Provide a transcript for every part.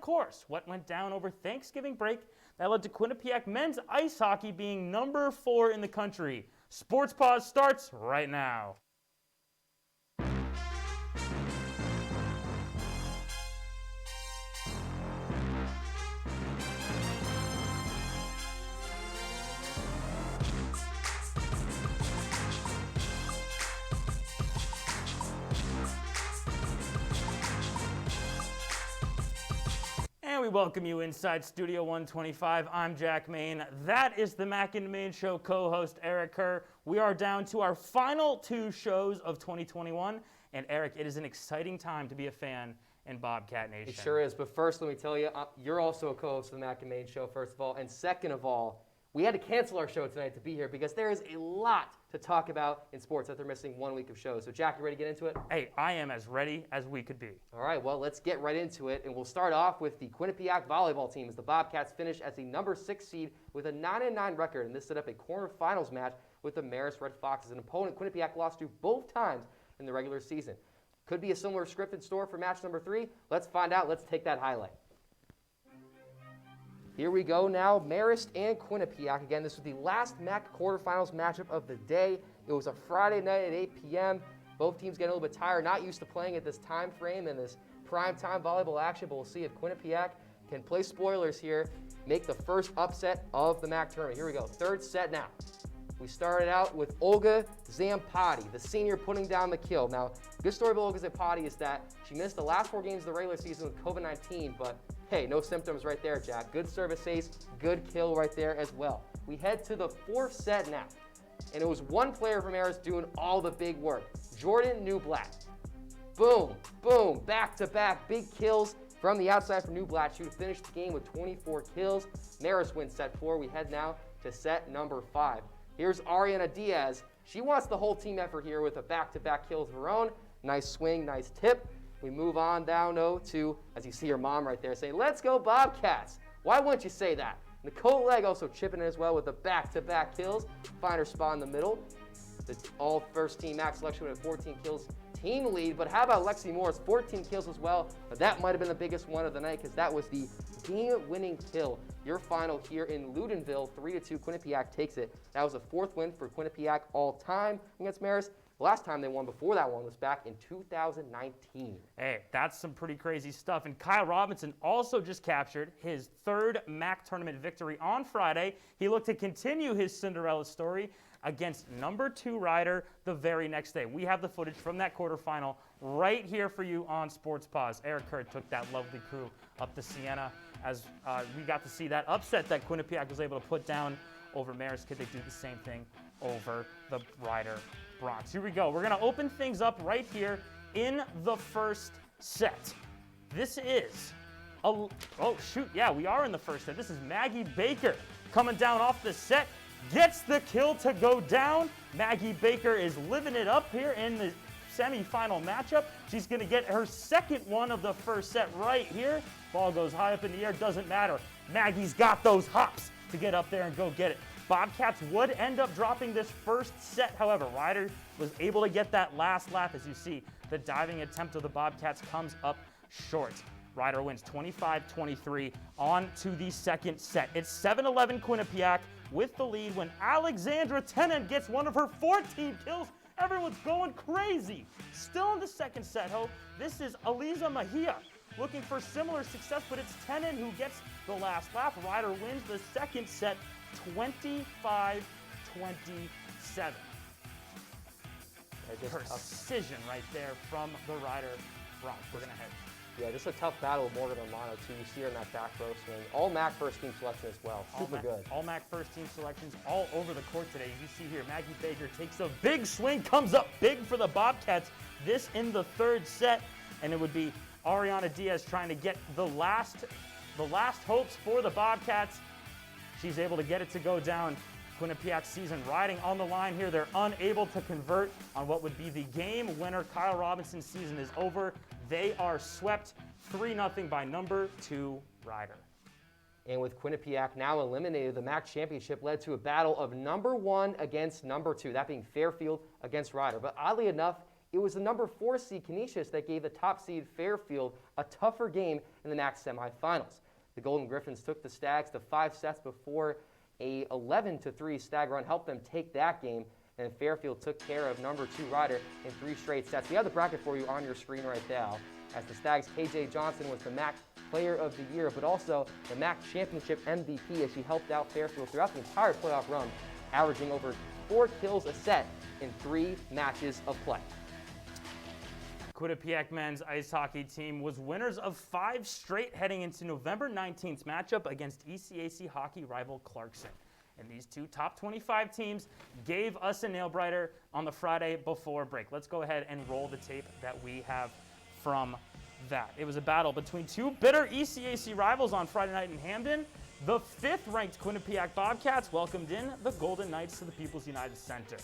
course, what went down over Thanksgiving break that led to Quinnipiac men's ice hockey being number 4 in the country. Sports Paws starts right now. And we welcome you inside Studio 125. I'm Jack Main. That is the Mac and Main Show co-host Eric Kerr. We are down to our final 2 shows of 2021. And Eric, it is an exciting time to be a fan in Bobcat Nation. It sure is. But first, let me tell you, you're also a co-host of the Mac and Main Show, first of all. And second of all, we had to cancel our show tonight to be here because there is a lot to talk about in sports that they're missing 1 week of shows. So, Jack, you ready to get into it? Hey, I am as ready as we could be. All right, well, let's get right into it. And we'll start off with the Quinnipiac volleyball team as the Bobcats finish as the number 6 seed with a 9-9 record. And this set up a quarterfinals match with the Marist Red Foxes, an opponent Quinnipiac lost to both times in the regular season. Could be a similar script in store for match number 3. Let's find out. Let's take that highlight. Here we go now, Marist and Quinnipiac. Again, this was the last MAC quarterfinals matchup of the day. It was a Friday night at 8 p.m. Both teams getting a little bit tired, not used to playing at this time frame and this prime time volleyball action, but we'll see if Quinnipiac can play spoilers here, make the first upset of the MAC tournament. Here we go, third set now. We started out with Olga Zampati, the senior, putting down the kill. Now, good story about Olga Zampati is that she missed the last 4 games of the regular season with COVID-19, but hey, no symptoms right there, Jack. Good service ace, good kill right there as well. We head to the 4th set now, and it was one player from Marist doing all the big work, Jordan Newblatt. Boom, boom, back-to-back big kills from the outside from Newblatt. She would finish the game with 24 kills. Marist wins set 4. We head now to set number 5. Here's Ariana Diaz. She wants the whole team effort here with a back-to-back kills of her own. Nice swing, nice tip. We move on down to, as you see her mom right there saying, "Let's go Bobcats." Why wouldn't you say that? Nicole Legg also chipping in as well with the back-to-back kills. Find her spot in the middle. The all first team MAC selection with a 14 kills team lead. But how about Lexi Morris? 14 kills as well. But that might have been the biggest one of the night because that was the game-winning kill. Your final here in Ludenville, 3-2. Quinnipiac takes it. That was the 4th win for Quinnipiac all time against Marist. The last time they won before that one was back in 2019. Hey, that's some pretty crazy stuff. And Kyle Robinson also just captured his 3rd MAC tournament victory on Friday. He looked to continue his Cinderella story against number 2 rider the very next day. We have the footage from that quarterfinal right here for you on Sports Paws. Eric Kerr took that lovely crew up to Siena as we got to see that upset that Quinnipiac was able to put down over Marist. Could they do the same thing over the rider Bronx? Here we go. We're going to open things up right here in the first set. This is oh shoot, yeah, we are in the first set. This is Maggie Baker coming down off the set, gets the kill to go down. Maggie Baker is living it up here in the semifinal matchup. She's going to get her 2nd one of the first set right here. Ball goes high up in the air, doesn't matter. Maggie's got those hops to get up there and go get it. Bobcats would end up dropping this first set. However, Ryder was able to get that last lap. As you see, the diving attempt of the Bobcats comes up short. Ryder wins 25-23 on to the 2nd set. It's 7-11 Quinnipiac with the lead when Alexandra Tennant gets one of her 14 kills. Everyone's going crazy. Still in the 2nd set, this is Aliza Mejia looking for similar success, but it's Tennant who gets the last lap. Ryder wins the 2nd set 25-27. Precision right there from the Ryder Bronx. We're going to head. Yeah, just a tough battle with Morgan Romano, too. You see her in that back row swing. All MAC first team selection as well. Super good. All MAC first team selections all over the court today. You see here, Maggie Baker takes a big swing, comes up big for the Bobcats. This in the 3rd set, and it would be Ariana Diaz trying to get the last hopes for the Bobcats. She's able to get it to go down. Quinnipiac season riding on the line here. They're unable to convert on what would be the game winner. Kyle Robinson's season is over. They are swept 3-0 by number 2 Ryder. And with Quinnipiac now eliminated, the MAC championship led to a battle of number 1 against number 2, that being Fairfield against Ryder. But oddly enough, it it was the number 4 seed Canisius that gave the top seed Fairfield a tougher game in the MAC semifinals. The Golden Griffins took the Stags to 5 sets before a 11-3 Stag run helped them take that game, and Fairfield took care of number 2 Rider in 3 straight sets. We have the bracket for you on your screen right now, as the Stags' KJ Johnson was the MAC Player of the Year, but also the MAC Championship MVP as she helped out Fairfield throughout the entire playoff run, averaging over 4 kills a set in 3 matches of play. Quinnipiac men's ice hockey team was winners of 5 straight heading into November 19th matchup against ECAC hockey rival Clarkson. And these two top 25 teams gave us a nail-biter on the Friday before break. Let's go ahead and roll the tape that we have from that. It was a battle between 2 bitter ECAC rivals on Friday night in Hamden. The 5th-ranked Quinnipiac Bobcats welcomed in the Golden Knights to the People's United Center.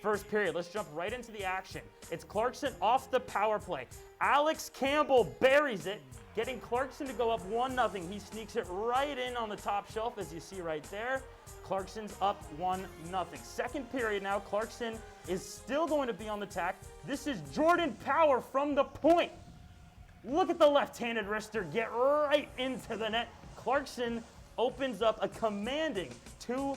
First period, let's jump right into the action. It's Clarkson off the power play. Alex Campbell buries it, getting Clarkson to go up 1-0. He sneaks it right in on the top shelf, as you see right there. Clarkson's up 1-0. Second period now, Clarkson is still going to be on the attack. This is Jordan Power from the point. Look at the left-handed wrister get right into the net. Clarkson opens up a commanding 2-0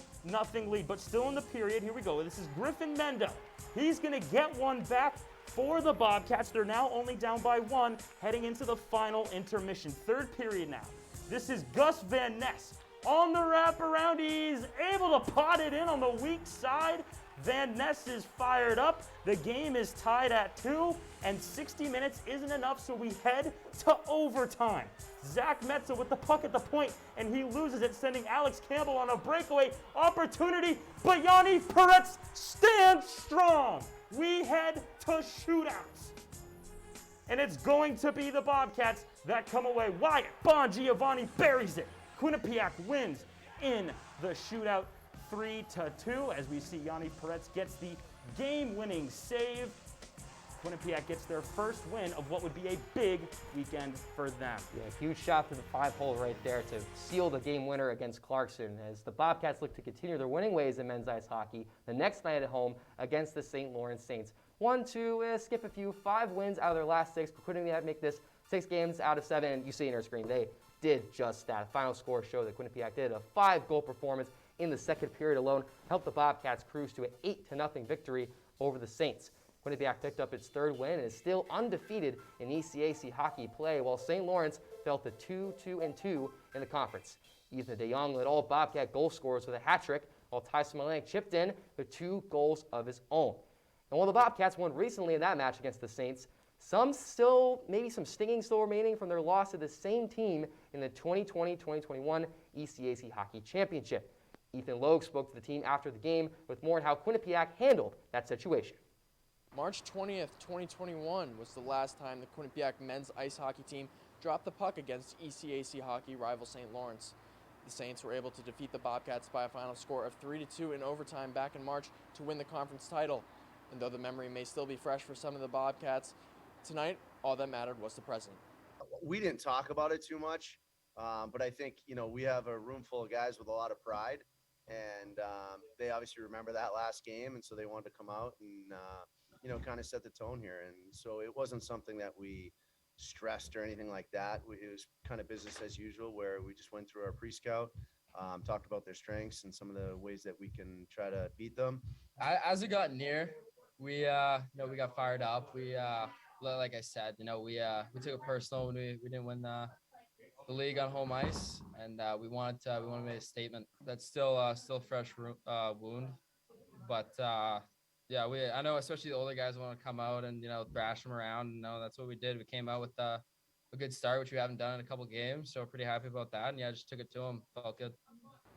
lead, but still in the period. Here we go. This is Griffin Mendo. He's going to get one back for the Bobcats. They're now only down by 1 heading into the final intermission. Third period now. This is Gus Van Ness on the wraparound. He's able to pot it in on the weak side. Van Ness is fired up. The game is tied at 2, and 60 minutes isn't enough, so we head to overtime. Zach Metza with the puck at the point, and he loses it, sending Alex Campbell on a breakaway opportunity, but Yanni Peretz stands strong. We head to shootouts, and it's going to be the Bobcats that come away. Wyatt Bongiovanni buries it. Quinnipiac wins in the shootout 3-2, as we see Yanni Peretz gets the game-winning save. Quinnipiac gets their first win of what would be a big weekend for them. Yeah, huge shot to the 5-hole right there to seal the game winner against Clarkson, as the Bobcats look to continue their winning ways in men's ice hockey the next night at home against the St. Lawrence Saints. skip a few, 5 wins out of their last 6, but Quinnipiac make this 6 games out of 7, and you see in our screen, they did just that. Final score showed that Quinnipiac did a 5-goal performance in the second period alone, helped the Bobcats cruise to an 8-0 victory over the Saints. Quinnipiac picked up its 3rd win and is still undefeated in ECAC hockey play, while St. Lawrence fell to 2-2-2 in the conference. Ethan DeYoung led all Bobcat goal scorers with a hat trick, while Tyson Malank chipped in with 2 goals of his own. And while the Bobcats won recently in that match against the Saints, maybe some stinging still remaining from their loss to the same team in the 2020-2021 ECAC Hockey Championship. Ethan Logue spoke to the team after the game with more on how Quinnipiac handled that situation. March 20th, 2021 was the last time the Quinnipiac men's ice hockey team dropped the puck against ECAC hockey rival St. Lawrence. The Saints were able to defeat the Bobcats by a final score of 3-2 in overtime back in March to win the conference title. And though the memory may still be fresh for some of the Bobcats, tonight all that mattered was the present. We didn't talk about it too much, but I think, we have a room full of guys with a lot of pride. And they obviously remember that last game, and so they wanted to come out and, kind of set the tone here. And so it wasn't something that we stressed or anything like that. It was kind of business as usual, where we just went through our pre-scout, talked about their strengths and some of the ways that we can try to beat them. As it got near, we got fired up. We like I said, we took it personal when we didn't win the league on home ice, and we wanted to make a statement. That's still fresh wound, but I know especially the older guys want to come out and thrash them around. And that's what we did. We came out with a good start, which we haven't done in a couple games, so pretty happy about that. And just took it to them. Felt good.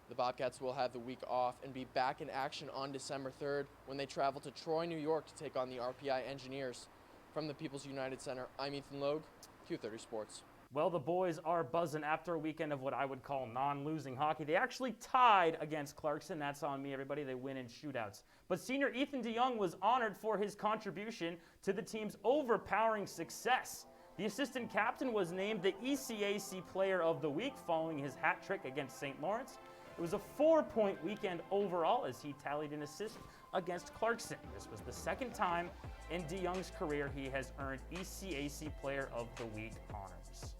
The Bobcats will have the week off and be back in action on December 3rd when they travel to Troy, New York to take on the RPI Engineers. From the People's United Center, I'm Ethan Logue, Q30 Sports. Well, the boys are buzzing after a weekend of what I would call non-losing hockey. They actually tied against Clarkson. That's on me, everybody. They win in shootouts. But senior Ethan DeYoung was honored for his contribution to the team's overpowering success. The assistant captain was named the ECAC Player of the Week following his hat trick against St. Lawrence. It was a 4-point weekend overall as he tallied an assist, against Clarkson. This was the second time in DeYoung's career he has earned ECAC Player of the Week honors.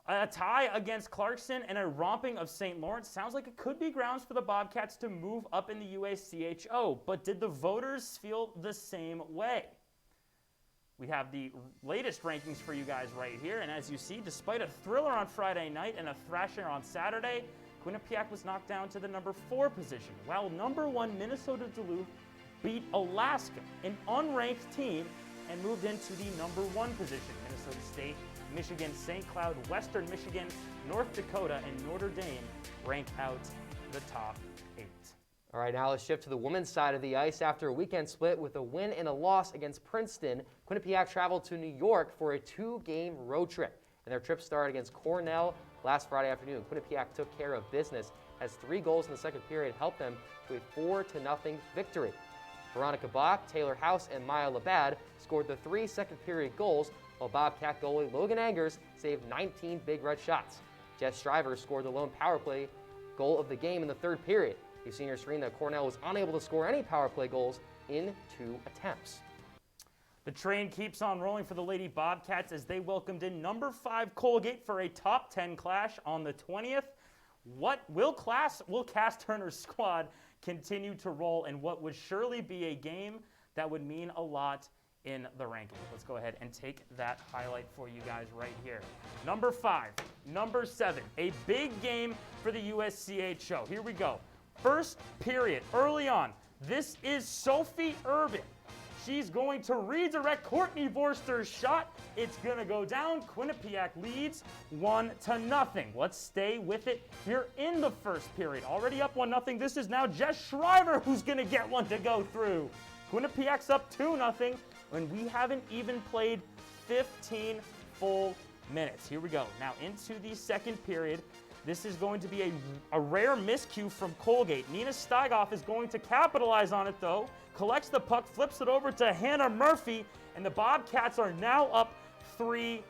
A tie against Clarkson and a romping of St. Lawrence sounds like it could be grounds for the Bobcats to move up in the USCHO, but did the voters feel the same way? We have the latest rankings for you guys right here, and as you see, despite a thriller on Friday night and a thrasher on Saturday, Quinnipiac was knocked down to the number 4 position, while number 1 Minnesota Duluth beat Alaska, an unranked team, and moved into the number 1 position. Minnesota State, Michigan, St. Cloud, Western Michigan, North Dakota, and Notre Dame rank out the top 8. All right, now let's shift to the women's side of the ice. After a weekend split with a win and a loss against Princeton, Quinnipiac traveled to New York for a 2-game road trip. And their trip started against Cornell last Friday afternoon. Quinnipiac took care of business as 3 goals in the second period helped them to a 4-0 victory. Veronica Bach, Taylor House, and Maya Labad scored the 3 second-period goals, while Bobcat goalie Logan Angers saved 19 Big Red shots. Jess Shriver scored the lone power play goal of the game in the third period. You've seen your screen that Cornell was unable to score any power play goals in 2 attempts. The train keeps on rolling for the Lady Bobcats as they welcomed in number 5 Colgate for a top 10 clash on the 20th. What will Cass Turner's squad continue to roll in what would surely be a game that would mean a lot in the rankings? Let's go ahead and take that highlight for you guys right here. Number 5, number 7, a big game for the USCHO. Here we go. First period, early on, this is Sophie Urban. She's going to redirect Courtney Vorster's shot. It's going to go down. Quinnipiac leads 1-0. Let's stay with it here in the first period. Already up 1-0. This is now Jess Shriver who's going to get one to go through. Quinnipiac's up 2-0, and we haven't even played 15 full minutes. Here we go. Now into the second period. This is going to be a rare miscue from Colgate. Nina Steigoff is going to capitalize on it, though. Collects the puck, flips it over to Hannah Murphy, and the Bobcats are now up 3-0,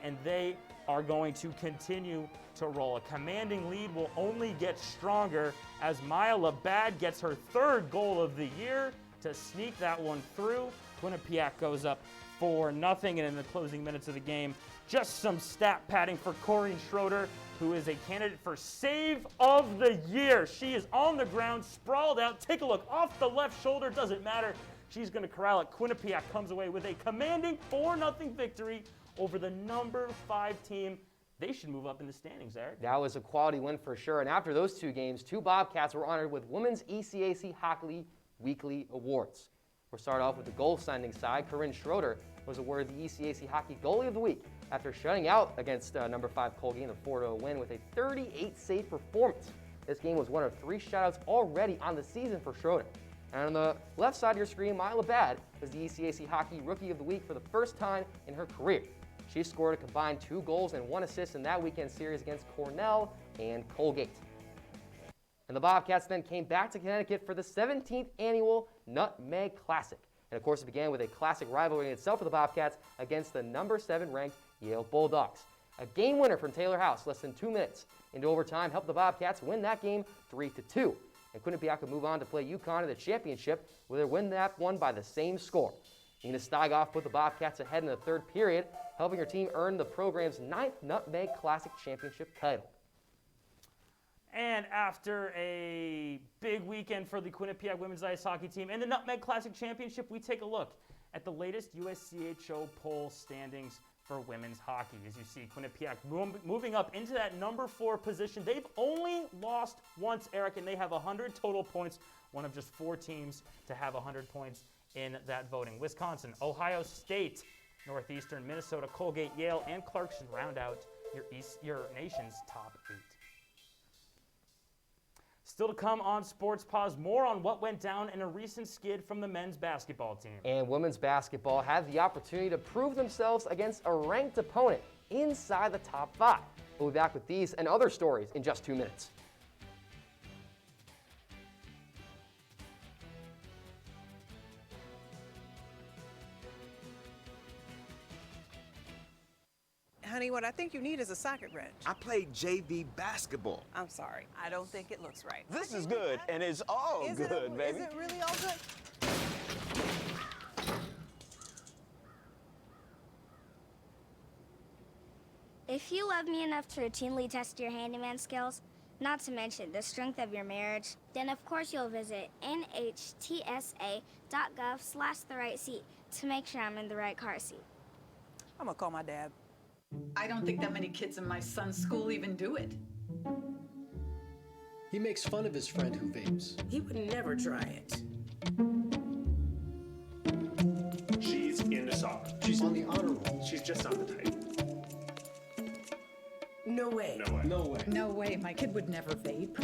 and they are going to continue to roll. A commanding lead will only get stronger as Maya Labad gets her 3rd goal of the year to sneak that one through. Quinnipiac goes up 4-0, and in the closing minutes of the game, just some stat padding for Corrine Schroeder, who is a candidate for Save of the Year. She is on the ground, sprawled out. Take a look off the left shoulder. Doesn't matter. She's going to corral it. Quinnipiac comes away with a commanding 4-0 victory over the number 5 team. They should move up in the standings, Eric. That was a quality win for sure. And after those 2 games, 2 Bobcats were honored with Women's ECAC Hockey Weekly Awards. We'll start off with the goal-sending side. Corinne Schroeder was awarded the ECAC Hockey Goalie of the Week after shutting out against number 5 Colgate in a 4-0 win with a 38-save performance. This game was one of 3 shutouts already on the season for Schroeder. And on the left side of your screen, Maya Labad was the ECAC Hockey Rookie of the Week for the first time in her career. She scored a combined 2 goals and 1 assist in that weekend series against Cornell and Colgate. And the Bobcats then came back to Connecticut for the 17th annual Nutmeg Classic. And of course, it began with a classic rivalry in itself for the Bobcats against the number 7 ranked Yale Bulldogs. A game winner from Taylor House less than 2 minutes into overtime helped the Bobcats win that game 3-2. And Quinnipiac would move on to play UConn in the championship, where they win that one by the same score. Nina Steigoff put the Bobcats ahead in the third period, helping her team earn the program's 9th Nutmeg Classic championship title. And after a big weekend for the Quinnipiac women's ice hockey team and the Nutmeg Classic Championship, we take a look at the latest USCHO poll standings for women's hockey. As you see, Quinnipiac moving up into that number 4 position. They've only lost once, Eric, and they have 100 total points, one of just 4 teams to have 100 points in that voting. Wisconsin, Ohio State, Northeastern, Minnesota, Colgate, Yale, and Clarkson round out your nation's top 8. Still to come on Sports Paws, more on what went down in a recent skid from the men's basketball team. And women's basketball had the opportunity to prove themselves against a ranked opponent inside the top 5. We'll be back with these and other stories in just 2 minutes. Honey, Honey, what I think you need is a socket wrench. I played JV basketball. I'm sorry. I don't think it looks right. This is good, and it's all good, baby. Is it really all good? If you love me enough to routinely test your handyman skills, not to mention the strength of your marriage, then of course you'll visit nhtsa.gov/the-right-seat to make sure I'm in the right car seat. I'm gonna call my dad. I don't think that many kids in my son's school even do it. He makes fun of his friend who vapes. He would never try it. She's into soccer. She's on the honor roll. She's just not the type. No way. No way. No way. No way, my kid would never vape.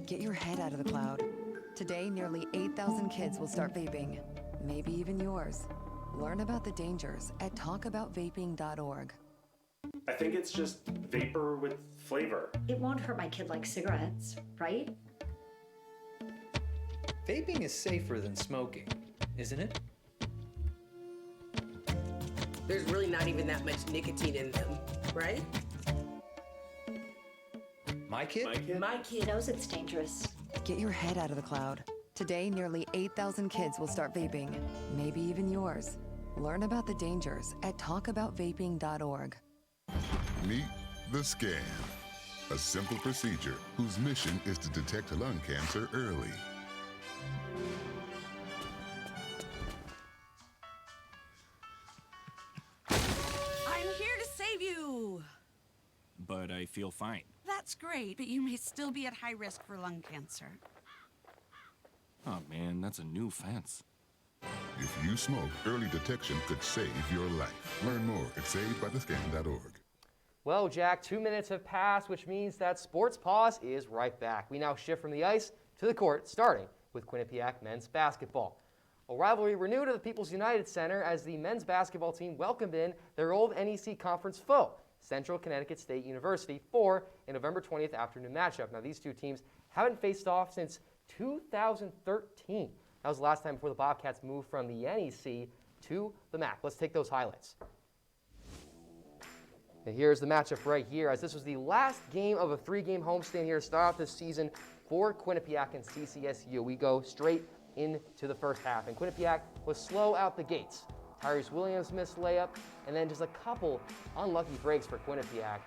Get your head out of the cloud. Today, nearly 8,000 kids will start vaping, maybe even yours. Learn about the dangers at talkaboutvaping.org. I think it's just vapor with flavor. It won't hurt my kid like cigarettes, right? Vaping is safer than smoking, isn't it? There's really not even that much nicotine in them, right? My kid? My kid knows it's dangerous. Get your head out of the cloud. Today, nearly 8,000 kids will start vaping, maybe even yours. Learn about the dangers at talkaboutvaping.org. Meet the Scan, a simple procedure whose mission is to detect lung cancer early. I'm here to save you. But I feel fine. That's great, but you may still be at high risk for lung cancer. Oh man, that's a new fence. If you smoke, early detection could save your life. Learn more at savedbythescan.org. Well, Jack, 2 minutes have passed, which means that Sports Paws is right back. We now shift from the ice to the court, starting with Quinnipiac men's basketball. A rivalry renewed at the People's United Center as the men's basketball team welcomed in their old NEC conference foe, Central Connecticut State University, for a November 20th afternoon matchup. Now, these two teams haven't faced off since 2013. That was the last time before the Bobcats moved from the NEC to the MAC. Let's take those highlights. And here's the matchup right here, as this was the last game of a 3-game homestand here to start off this season for Quinnipiac and CCSU. We go straight into the first half, and Quinnipiac was slow out the gates. Tyrese Williams missed layup, and then just a couple unlucky breaks for Quinnipiac.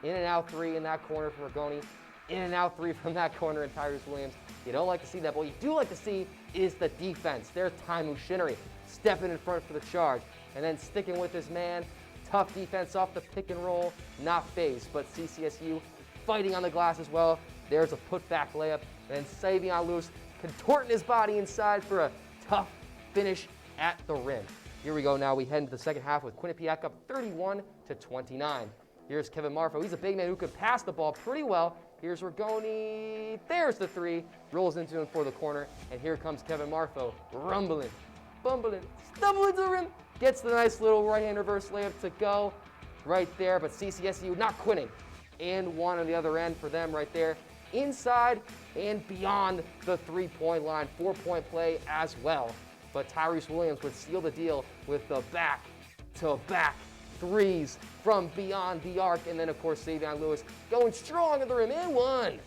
In and out three in that corner for Ragoni. In and out three from that corner, and Tyrese Williams. You don't like to see that, but what you do like to see is the defense. There's Ty Mushinnery stepping in front for the charge, and then sticking with his man. Tough defense off the pick and roll, not phased, but CCSU fighting on the glass as well. There's a putback layup, and then Savion Lewis contorting his body inside for a tough finish at the rim. Here we go now. We head into the second half with Quinnipiac up 31-29. Here's Kevin Marfo. He's a big man who could pass the ball pretty well. Here's Ragoni. There's the three. Rolls into him for the corner. And here comes Kevin Marfo, rumbling, bumbling, stumbling to the rim. Gets the nice little right-hand reverse layup to go right there. But CCSU not quitting. And one on the other end for them right there. Inside and beyond the three-point line. 4-point play as well. But Tyrese Williams would seal the deal with the back-to-back threes from beyond the arc. And then, of course, Savion Lewis going strong at the rim and one.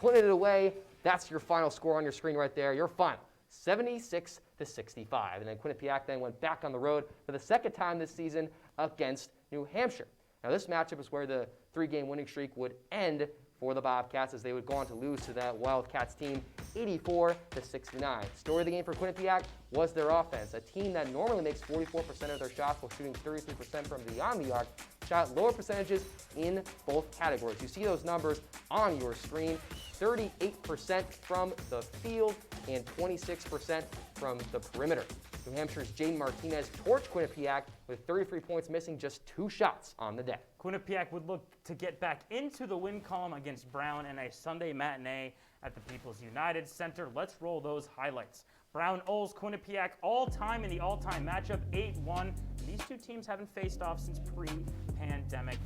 Putting it away. That's your final score on your screen right there. Your final, 76-65. And then Quinnipiac then went back on the road for the second time this season against New Hampshire. Now, this matchup is where the 3-game winning streak would end for the Bobcats, as they would go on to lose to that Wildcats team 84-69. Story of the game for Quinnipiac was their offense. A team that normally makes 44% of their shots while shooting 33% from beyond the arc shot lower percentages in both categories. You see those numbers on your screen. 38% from the field and 26% from the perimeter. New Hampshire's Jaden Martinez torched Quinnipiac with 33 points, missing just 2 shots on the day. Quinnipiac would look to get back into the win column against Brown in a Sunday matinee at the People's United Center. Let's roll those highlights. Brown owls Quinnipiac all-time in the all-time matchup, 8-1. These two teams haven't faced off since pre-pandemic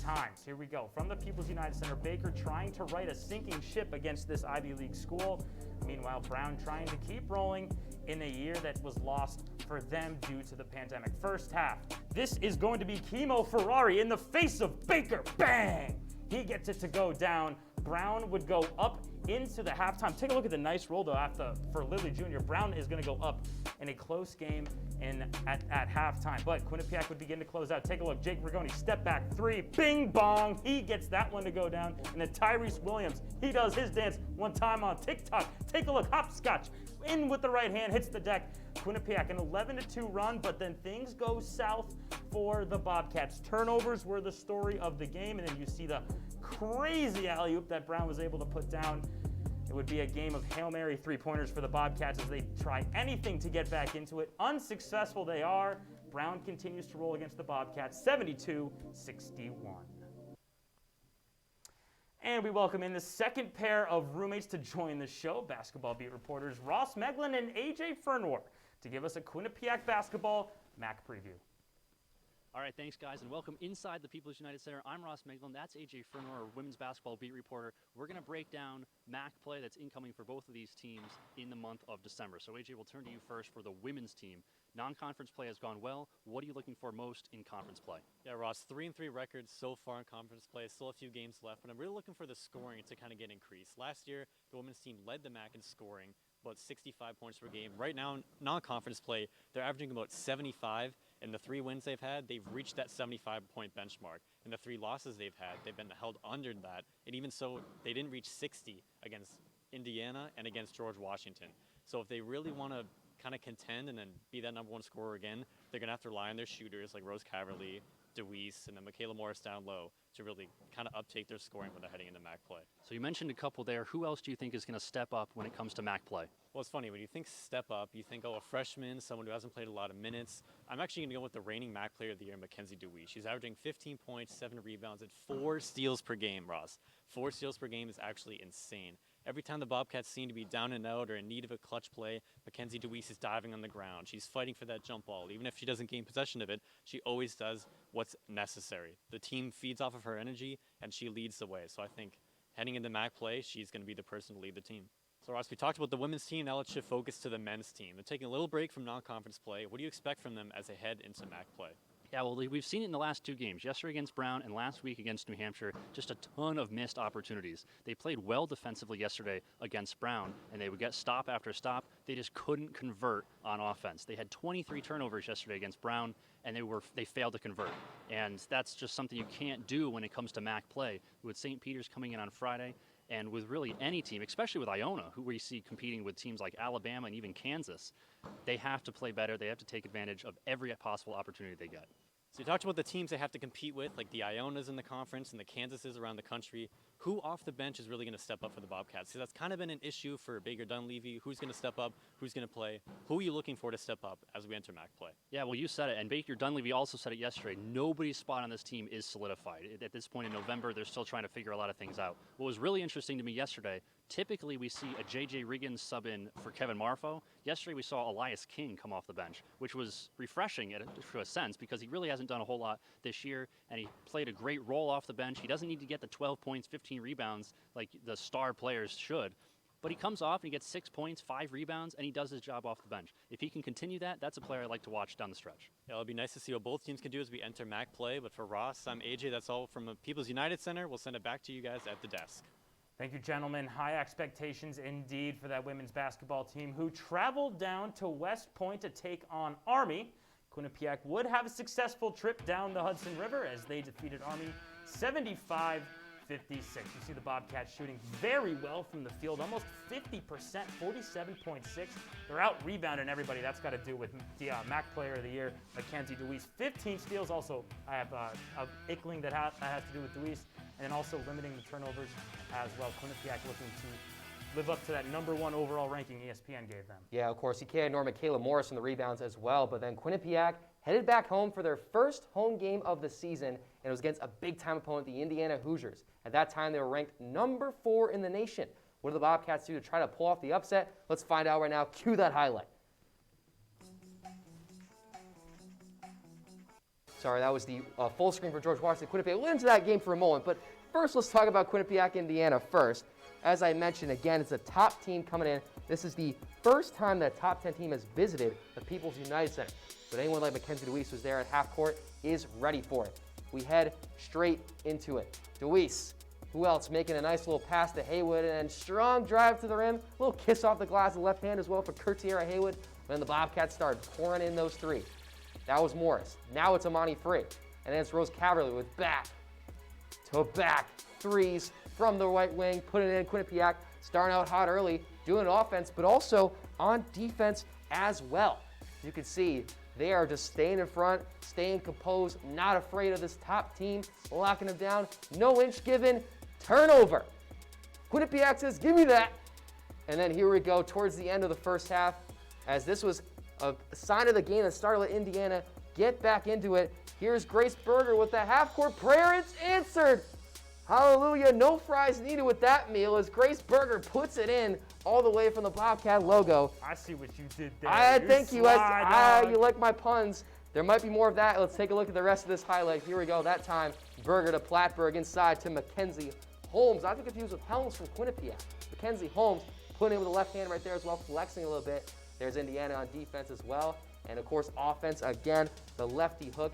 times. Here we go. From the People's United Center, Baker trying to right a sinking ship against this Ivy League school. Meanwhile, Brown trying to keep rolling in a year that was lost for them due to the pandemic. First half, this is going to be Chemo Ferrari in the face of Baker. Bang! He gets it to go down. Brown would go up into the halftime. Take a look at the nice roll, though, for Lilly Jr. Brown is going to go up in a close game at halftime. But Quinnipiac would begin to close out. Take a look. Jake Rigoni, step back three. Bing bong. He gets that one to go down. And then Tyrese Williams, he does his dance one time on TikTok. Take a look. Hopscotch. In with the right hand. Hits the deck. Quinnipiac an 11-2 run, but then things go south for the Bobcats. Turnovers were the story of the game, and then you see the crazy alley-oop that Brown was able to put down. It would be a game of Hail Mary three-pointers for the Bobcats as they try anything to get back into it. Unsuccessful they are. Brown continues to roll against the Bobcats, 72-61. And we welcome in the second pair of roommates to join the show, basketball beat reporters Ross Meglin and AJ Fernor, to give us a Quinnipiac basketball MAC preview. All right, thanks, guys, and welcome inside the People's United Center. I'm Ross Meglin. That's AJ Fernor, our women's basketball beat reporter. We're going to break down MAC play that's incoming for both of these teams in the month of December. So, AJ, we'll turn to you first for the women's team. Non-conference play has gone well. What are you looking for most in conference play? Yeah, Ross, 3-3 records so far in conference play. Still a few games left, but I'm really looking for the scoring to kind of get increased. Last year, the women's team led the MAC in scoring, about 65 points per game. Right now, in non-conference play, they're averaging about 75. In the 3 wins they've had, they've reached that 75-point benchmark. In the 3 losses they've had, they've been held under that. And even so, they didn't reach 60 against Indiana and against George Washington. So if they really want to kind of contend and then be that number 1 scorer again, they're going to have to rely on their shooters like Rose Caverly, DeWeese, and then Michaela Morris down low to really kind of uptake their scoring when they're heading into MAC play. So you mentioned a couple there. Who else do you think is going to step up when it comes to MAC play? Well, it's funny. When you think step up, you think, oh, a freshman, someone who hasn't played a lot of minutes. I'm actually going to go with the reigning MAC player of the year, Mackenzie DeWeese. She's averaging 15 points, 7 rebounds, and 4 steals per game, Ross. 4 steals per game is actually insane. Every time the Bobcats seem to be down and out or in need of a clutch play, Mackenzie DeWeese is diving on the ground. She's fighting for that jump ball. Even if she doesn't gain possession of it, she always does what's necessary. The team feeds off of her energy, and she leads the way. So I think heading into MAC play, she's going to be the person to lead the team. So Ross, we talked about the women's team. Now let's shift focus to the men's team. They're taking a little break from non-conference play. What do you expect from them as they head into MAC play? Yeah, well, we've seen it in the last 2 games, yesterday against Brown and last week against New Hampshire, just a ton of missed opportunities. They played well defensively yesterday against Brown, and they would get stop after stop. They just couldn't convert on offense. They had 23 turnovers yesterday against Brown, and they failed to convert. And that's just something you can't do when it comes to MAC play. With St. Peter's coming in on Friday, and with really any team, especially with Iona, who we see competing with teams like Alabama and even Kansas, they have to play better. They have to take advantage of every possible opportunity they get. So you talked about the teams they have to compete with, like the Ionas in the conference and the Kansases around the country. Who off the bench is really going to step up for the Bobcats? So that's kind of been an issue for Baker Dunleavy. Who's going to step up? Who's going to play? Who are you looking for to step up as we enter MAC play? Yeah, well, you said it, and Baker Dunleavy also said it yesterday. Nobody's spot on this team is solidified. At this point in November, they're still trying to figure a lot of things out. What was really interesting to me yesterday, typically we see a J.J. Riggins sub in for Kevin Marfo. Yesterday we saw Elias King come off the bench, which was refreshing to a sense because he really hasn't done a whole lot this year, and he played a great role off the bench. He doesn't need to get the 12 points, 15 rebounds like the star players should. But he comes off and he gets 6 points, 5 rebounds, and he does his job off the bench. If he can continue that, that's a player I'd like to watch down the stretch. Yeah, it'll be nice to see what both teams can do as we enter MAC play. But for Ross, I'm AJ. That's all from the People's United Center. We'll send it back to you guys at the desk. Thank you, gentlemen. High expectations indeed for that women's basketball team who traveled down to West Point to take on Army. Quinnipiac would have a successful trip down the Hudson River as they defeated Army 75-56. You see the Bobcats shooting very well from the field, almost 50%, 47.6. They're out rebounding everybody. That's got to do with the MAC Player of the Year, Mackenzie DeWeese. 15 steals. Also, I have Ickling that has to do with DeWeese, and then also limiting the turnovers as well. Quinnipiac looking to live up to that #1 overall ranking ESPN gave them. Yeah, of course, you can't ignore Michaela Morris in the rebounds as well, but then Quinnipiac headed back home for their first home game of the season, and it was against a big-time opponent, the Indiana Hoosiers. At that time, they were ranked #4 in the nation. What do the Bobcats do to try to pull off the upset? Let's find out right now. Cue that highlight. Sorry, that was the full screen for George Washington. Quinnipiac. We'll get into that game for a moment, but first let's talk about Quinnipiac, Indiana first. As I mentioned, again, it's a top team coming in. This is the first time that a top 10 team has visited the People's United Center. But anyone like Mackenzie DeWeese, who's there at half court, is ready for it. We head straight into it. DeWeese, who else, making a nice little pass to Haywood, and then strong drive to the rim. A little kiss off the glass of the left hand as well for Curtiera Haywood. Then the Bobcats started pouring in those three. That was Morris. Now it's Amani Free. And then it's Rose Cavalry with back to back threes from the right wing, putting it in. Quinnipiac starting out hot early, doing offense, but also on defense as well. You can see they are just staying in front, staying composed, not afraid of this top team, locking them down. No inch given, turnover. Quinnipiac says, give me that. And then here we go towards the end of the first half, as this was a sign of the game that started with Indiana. Get back into it. Here's Grace Berger with the half-court prayer. It's answered. Hallelujah. No fries needed with that meal as Grace Berger puts it in all the way from the Bobcat logo. I see what you did there. Thank you. You like my puns. There might be more of that. Let's take a look at the rest of this highlight. Here we go. That time, Berger to Plattberg inside to Mackenzie Holmes. Not to confuse with Helms from Quinnipiac. Mackenzie Holmes putting it with the left hand right there as well, flexing a little bit. There's Indiana on defense as well. And of course, offense again, the lefty hook,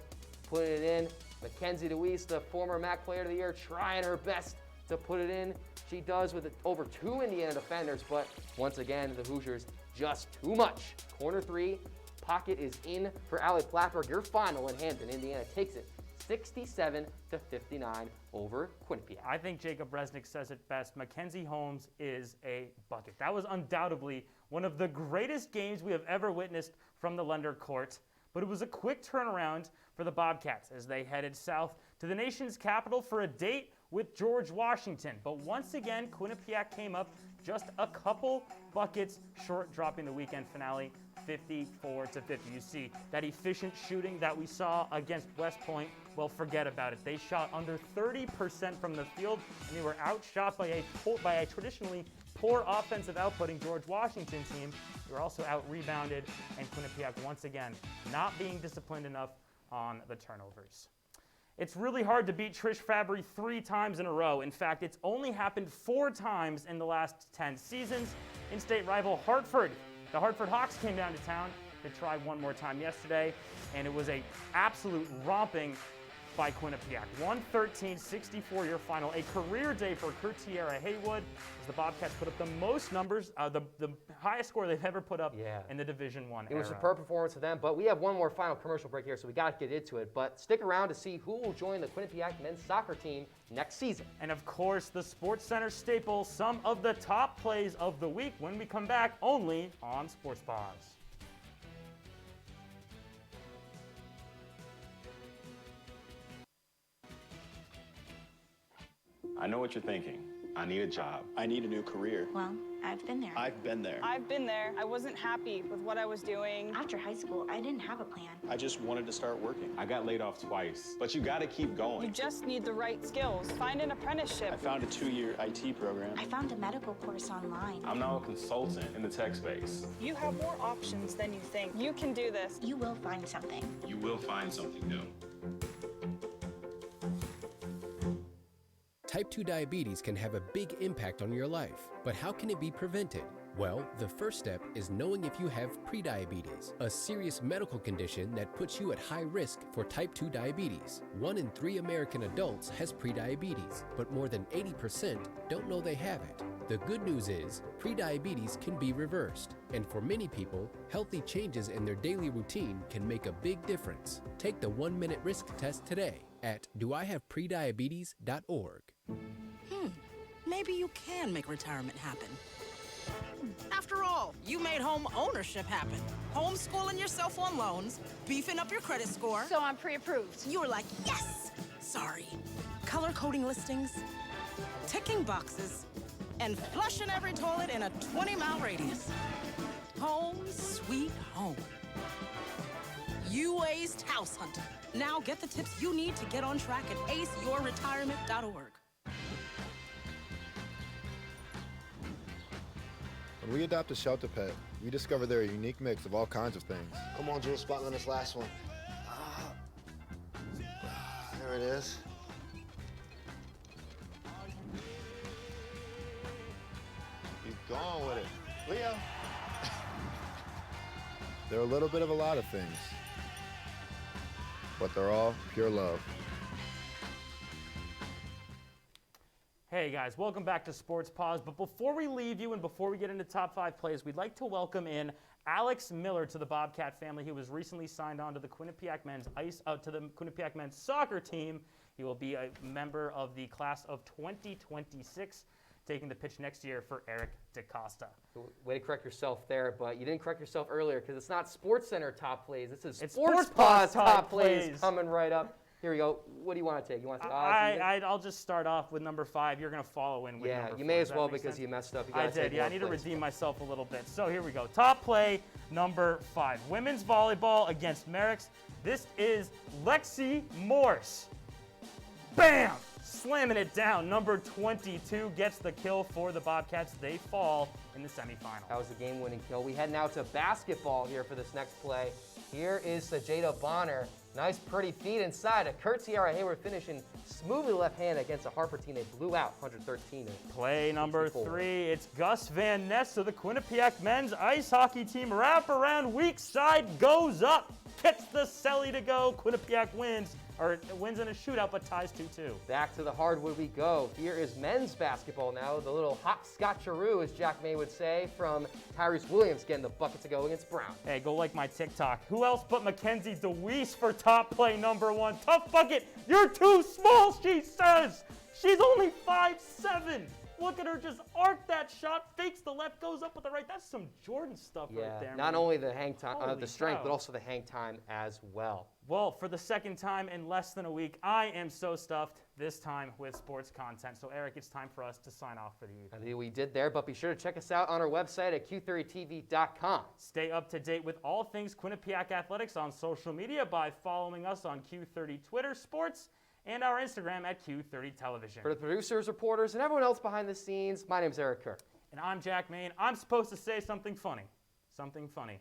putting it in. Mackenzie DeWeese, the former MAC Player of the Year, trying her best to put it in. She does with over two Indiana defenders, but once again, the Hoosiers just too much. Corner three, pocket is in for Allie Plattberg. Your final in Hampton. Indiana takes it 67-59 over Quinnipiac. I think Jacob Resnick says it best. Mackenzie Holmes is a bucket. That was undoubtedly one of the greatest games we have ever witnessed from the Lender Court. But it was a quick turnaround for the Bobcats as they headed south to the nation's capital for a date with George Washington. But once again, Quinnipiac came up just a couple buckets short, dropping the weekend finale 54-50. You see that efficient shooting that we saw against West Point. Well, forget about it. They shot under 30% from the field, and they were outshot by a traditionally poor offensive outputting George Washington team. They were also out-rebounded, and Quinnipiac once again not being disciplined enough on the turnovers. It's really hard to beat Trish Fabry 3 times in a row. In fact, it's only happened 4 times in the last 10 seasons. In-state rival Hartford. The Hartford Hawks came down to town to try one more time yesterday, and it was an absolute romping by Quinnipiac. 113-64 your final. A career day for Curtiera Haywood as the Bobcats put up the most numbers, the highest score they've ever put up in the Division I era. It was a superb performance for them, but we have one more final commercial break here, so we got to get into it. But stick around to see who will join the Quinnipiac men's soccer team next season. And of course, the Sports Center staple, some of the top plays of the week when we come back only on Sports Paws. I know what you're thinking. I need a job. I need a new career. Well, I've been there. I've been there. I've been there. I wasn't happy with what I was doing. After high school, I didn't have a plan. I just wanted to start working. I got laid off twice, but you gotta keep going. You just need the right skills. Find an apprenticeship. I found a 2-year IT program. I found a medical course online. I'm now a consultant in the tech space. You have more options than you think. You can do this. You will find something. You will find something new. Type 2 diabetes can have a big impact on your life, but how can it be prevented? Well, the first step is knowing if you have prediabetes, a serious medical condition that puts you at high risk for type 2 diabetes. 1 in 3 American adults has prediabetes, but more than 80% don't know they have it. The good news is, prediabetes can be reversed, and for many people, healthy changes in their daily routine can make a big difference. Take the 1-minute risk test today at doihaveprediabetes.org. Maybe you can make retirement happen. After all, you made home ownership happen. Homeschooling yourself on loans, beefing up your credit score. So I'm pre-approved. You were like, yes! Sorry. Color coding listings, ticking boxes, and flushing every toilet in a 20-mile radius. Home sweet home. You aced house hunting. Now get the tips you need to get on track at aceyourretirement.org. When we adopt a shelter pet, we discover they're a unique mix of all kinds of things. Come on, Jules, spotlight on this last one. There it is. Keep going with it. Leo. They're a little bit of a lot of things, but they're all pure love. Hey guys, welcome back to Sports Paws. But before we leave you and before we get into top 5 plays, we'd like to welcome in Alex Miller to the Bobcat family. He was recently signed on to the Quinnipiac men's soccer team. He will be a member of the class of 2026, taking the pitch next year for Eric DaCosta. Way to correct yourself there, but you didn't correct yourself earlier because it's not Sports Center top plays. This is Sports Paws top plays coming right up. Here we go. What do you want to take? You want to take I'll just start off with number 5. You're going to follow in with number 4. Yeah, you may as well because you messed up. I did. Yeah, I need to redeem myself a little bit. So here we go. Top play number 5. Women's volleyball against Marist. This is Lexi Morse. Bam! Slamming it down. Number 22 gets the kill for the Bobcats. They fall in the semifinal. That was the game-winning kill. We head now to basketball here for this next play. Here is Sajada Bonner. Nice pretty feed inside. A Kurt Tiara Hayward finishing smoothly left hand against a Harper team they blew out 113. Play number 3. It's Gus Van Ness of the Quinnipiac men's ice hockey team. Wrap around weak side goes up. Gets the celly to go. Quinnipiac wins in a shootout but ties 2-2. Back to the hardwood we go. Here is men's basketball now. The little hot scotcheroo, as Jack May would say, from Tyrese Williams getting the bucket to go against Brown. Hey, go like my TikTok. Who else but Mackenzie DeWeese for top play number 1? Tough bucket. You're too small, she says. She's only 5'7". Look at her just arc that shot, fakes the left, goes up with the right. That's some Jordan stuff right there. Not only the hang time, the strength, but also the hang time as well. Well, for the second time in less than a week, I am so stuffed, this time with sports content. So, Eric, it's time for us to sign off for the evening. I think we did there, but be sure to check us out on our website at q30tv.com. Stay up to date with all things Quinnipiac Athletics on social media by following us on Q30 Twitter Sports and our Instagram at Q30 Television. For the producers, reporters, and everyone else behind the scenes, my name's Eric Kerr. And I'm Jack Main. I'm supposed to say something funny. Something funny.